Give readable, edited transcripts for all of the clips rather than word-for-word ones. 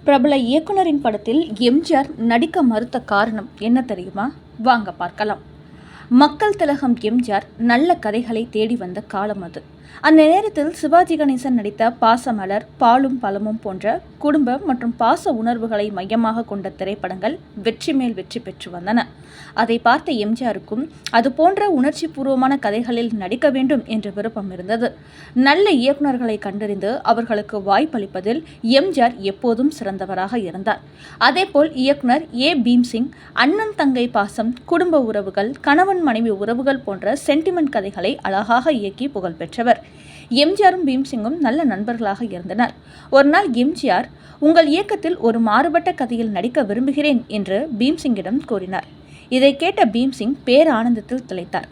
பிரபல இயக்குனரின் படத்தில் எம்ஜிஆர் நடிக்க மறுத்த காரணம் என்ன தெரியுமா? வாங்க பார்க்கலாம். மக்கள் திலகம் எம்ஜிஆர் நல்ல கதைகளை தேடி வந்த காலம் அது. அந்த நேரத்தில் சிவாஜி கணேசன் நடித்த பாசமலர், பாலும் பழமும் போன்ற குடும்ப மற்றும் பாச உணர்வுகளை மையமாக கொண்ட திரைப்படங்கள் வெற்றி மேல் வெற்றி பெற்று வந்தன. அதை பார்த்த எம்ஜிஆருக்கும் அது போன்ற உணர்ச்சி பூர்வமான கதைகளில் நடிக்க வேண்டும் என்ற விருப்பம் இருந்தது. நல்ல இயக்குநர்களை கண்டறிந்து அவர்களுக்கு வாய்ப்பளிப்பதில் எம்ஜிஆர் எப்போதும் சிறந்தவராக இருந்தார். அதேபோல் இயக்குனர் ஏ பீம்சிங் அண்ணன் தங்கை பாசம், குடும்ப உறவுகள், கணவன் மனைவி உறவுகள் போன்ற சென்டிமெண்ட் கதைகளை அழகாக இயக்கி புகழ் பெற்றவர். எம்ஜிஆரும் பீம்சிங்கும் நல்ல நண்பர்களாக இருந்தனர். ஒரு நாள் எம்ஜிஆர், உங்கள் இயக்கத்தில் ஒரு மாறுபட்ட கதையில் நடிக்க விரும்புகிறேன் என்று பீம்சிங்கிடம் கூறினார். இதை கேட்ட பீம்சிங் பேரானந்தத்தில் திளைத்தார்.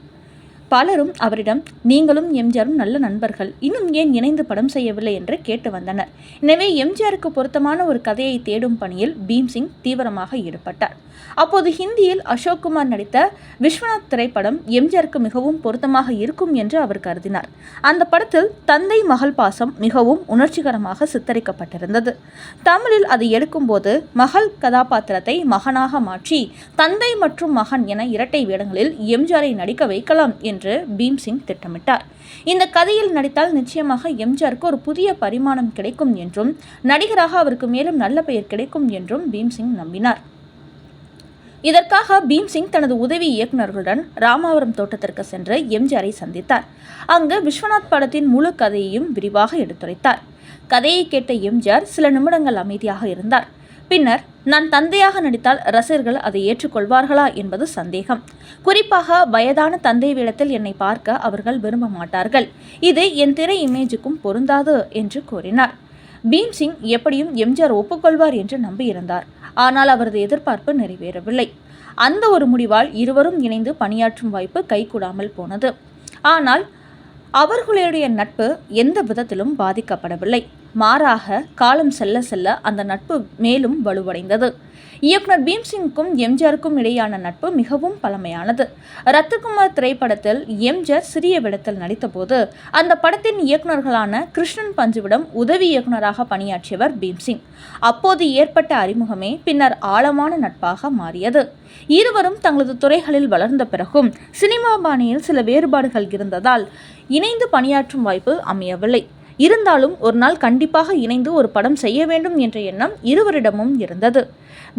பலரும் அவரிடம், நீங்களும் எம்ஜிஆரும் நல்ல நண்பர்கள், இன்னும் ஏன் இணைந்து படம் செய்யவில்லை என்று கேட்டு வந்தனர். எனவே எம்ஜிஆருக்கு பொருத்தமான ஒரு கதையை தேடும் பணியில் பீம்சிங் தீவிரமாக ஈடுபட்டார். அப்போது ஹிந்தியில் அசோக்குமார் நடித்த விஸ்வநாத் திரைப்படம் எம்ஜிஆருக்கு மிகவும் பொருத்தமாக இருக்கும் என்று அவர் கருதினார். அந்த படத்தில் தந்தை மகள் பாசம் மிகவும் உணர்ச்சிகரமாக சித்தரிக்கப்பட்டிருந்தது. தமிழில் அதை எடுக்கும்போது மகள் கதாபாத்திரத்தை மகனாக மாற்றி தந்தை மற்றும் மகன் என இரட்டை வேடங்களில் எம்ஜிஆரை நடிக்க வைக்கலாம் என்று பீம்சிங் திட்டமிட்டார். இந்த கதையில் நடித்தால் நிச்சயமாக எம்ஜிஆருக்கு ஒரு புதிய பரிமாணம் கிடைக்கும் என்றும் நடிகராக அவருக்கு மேலும் நல்ல பெயர் கிடைக்கும் என்றும் பீம்சிங் நம்பினார். இதற்காக பீம்சிங் தனது உதவி இயக்குநர்களுடன் ராமாவரம் தோட்டத்திற்கு சென்று எம்ஜிஆரை சந்தித்தார். அங்கு விஸ்வநாத் படத்தின் முழு கதையையும் விரிவாக எடுத்துரைத்தார். கதையை கேட்ட எம்ஜிஆர் சில நிமிடங்கள் அமைதியாக இருந்தார். பின்னர், நான் தந்தையாக நடித்தால் ரசிகர்கள் அதை ஏற்றுக்கொள்வார்களா என்பது சந்தேகம். குறிப்பாக வயதான தந்தை வேடத்தில் என்னை பார்க்க அவர்கள் விரும்ப மாட்டார்கள். இது என் திரை இமேஜுக்கும் பொருந்தாது என்று கூறினார். பீம்சிங் எப்படியும் எம்ஜிஆர் ஒப்புக்கொள்வார் என்று நம்பியிருந்தார். ஆனால் அவரது எதிர்பார்ப்பு நிறைவேறவில்லை. அந்த ஒரு முடிவால் இருவரும் இணைந்து பணியாற்றும் வாய்ப்பு கைகூடாமல் போனது. ஆனால் அவர்களுடைய நட்பு எந்த விதத்திலும் பாதிக்கப்படவில்லை. மாறாக காலம் செல்ல செல்ல அந்த நட்பு மேலும் வலுவடைந்தது. இயக்குனர் பீம்சிங்க்கும் எம்ஜிஆருக்கும் இடையான நட்பு மிகவும் பழமையானது. ரத்னகுமார் திரைப்படத்தில் எம்ஜிஆர் சிறிய வேடத்தில் நடித்தபோது அந்த படத்தின் இயக்குநர்களான கிருஷ்ணன் பஞ்சுவிடம் உதவி இயக்குநராக பணியாற்றியவர் பீம்சிங். அப்போது ஏற்பட்ட அறிமுகமே பின்னர் ஆழமான நட்பாக மாறியது. இருவரும் தங்களது துறைகளில் வளர்ந்த பிறகும் சினிமா பாணியில் சில வேறுபாடுகள் இருந்ததால் இணைந்து பணியாற்றும் வாய்ப்பு அமையவில்லை. இருந்தாலும் ஒரு நாள் கண்டிப்பாக இணைந்து ஒரு படம் செய்ய வேண்டும் என்ற எண்ணம் இருவரிடமும் இருந்தது.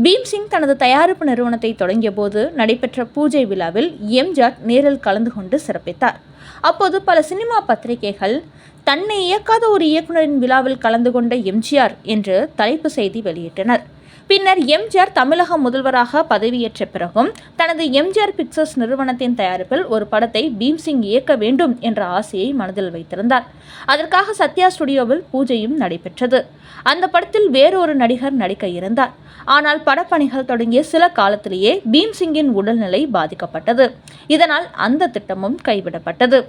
பீம்சிங் தனது தயாரிப்பு நிறுவனத்தை தொடங்கிய போது நடைபெற்ற பூஜை விழாவில் எம்ஜிஆர் நேரில் கலந்து கொண்டு சிறப்பித்தார். அப்போது பல சினிமா பத்திரிகைகள் தன்னை இயக்காத ஒரு இயக்குனரின் விழாவில் கலந்து கொண்ட எம்ஜிஆர் என்று தலைப்பு செய்தி வெளியிட்டனர். பின்னர் எம்ஜிஆர் தமிழக முதல்வராக பதவியேற்ற பிறகும் தனது எம்ஜிஆர் பிக்சர்ஸ் நிறுவனத்தின் தயாரிப்பில் ஒரு படத்தை பீம்சிங் இயக்க வேண்டும் என்ற ஆசையை மனதில் வைத்திருந்தார். அதற்காக சத்யா ஸ்டுடியோவில் பூஜையும் நடைபெற்றது. அந்த படத்தில் வேறொரு நடிகர் நடிக்க இருந்தார். ஆனால் படப்பணிகள் தொடங்கிய சில காலத்திலேயே பீம்சிங்கின் உடல்நிலை பாதிக்கப்பட்டது. இதனால் அந்த திட்டமும் கைவிடப்பட்டது.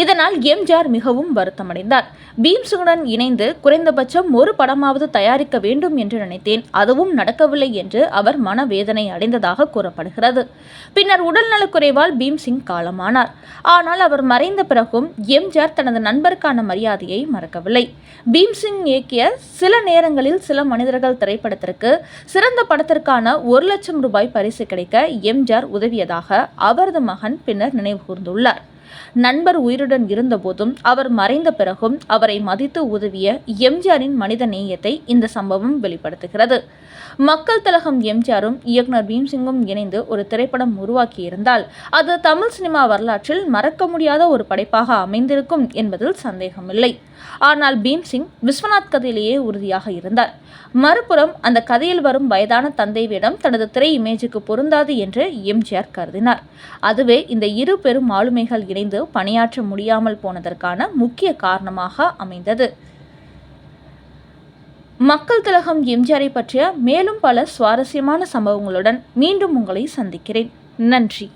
இதனால் எம்ஜிஆர் மிகவும் வருத்தமடைந்தார். பீம்சிங்குடன் இணைந்து குறைந்தபட்சம் ஒரு படமாவது தயாரிக்க வேண்டும் என்று நினைத்தேன், அதுவும் நடக்கவில்லை என்று அவர் மனவேதனை அடைந்ததாக கூறப்படுகிறது. பின்னர் உடல்நலக்குறைவால் பீம்சிங் காலமானார். ஆனால் அவர் மறைந்த பிறகும் எம்ஜிஆர் தனது நண்பருக்கான மரியாதையை மறக்கவில்லை. பீம்சிங் இயக்கிய சில நேரங்களில் சில மனிதர்கள் திரைப்படத்திற்கு சிறந்த படத்திற்கான 1 லட்சம் ரூபாய் பரிசு கிடைக்க எம்ஜிஆர் உதவியதாக அவரது மகன் பின்னர் நினைவு கூர்ந்துள்ளார். நண்பர் உயிருடன் இருந்தபோதும் அவர் மறைந்த பிறகும் அவரை மதித்து உதவிய எம்ஜிஆரின் மனித நேயத்தை இந்த சம்பவம் வெளிப்படுத்துகிறது. மக்கள் திலகம் எம்ஜிஆரும் இயக்குனர் பீம்சிங்கும் இணைந்து ஒரு திரைப்படம் உருவாக்கியிருந்தால் அது தமிழ் சினிமா வரலாற்றில் மறக்க முடியாத ஒரு படைப்பாக அமைந்திருக்கும் என்பதில் சந்தேகமில்லை. ஆனால் பீம்சிங் விஸ்வநாத் கதையிலேயே உறுதியாக இருந்தார். மறுபுறம் அந்த கதையில் வரும் வயதான தந்தை வேடம் தனது திரை இமேஜுக்கு பொருந்தாது என்று எம்ஜிஆர் கருதினார். அதுவே இந்த இரு பெரும் ஆளுமைகள் இணைந்து பணியாற்ற முடியாமல் போனதற்கான முக்கிய காரணமாக அமைந்தது. மக்கள் திலகம் எம்ஜிஆரை பற்றிய மேலும் பல சுவாரஸ்யமான சம்பவங்களுடன் மீண்டும் உங்களை சந்திக்கிறேன். நன்றி.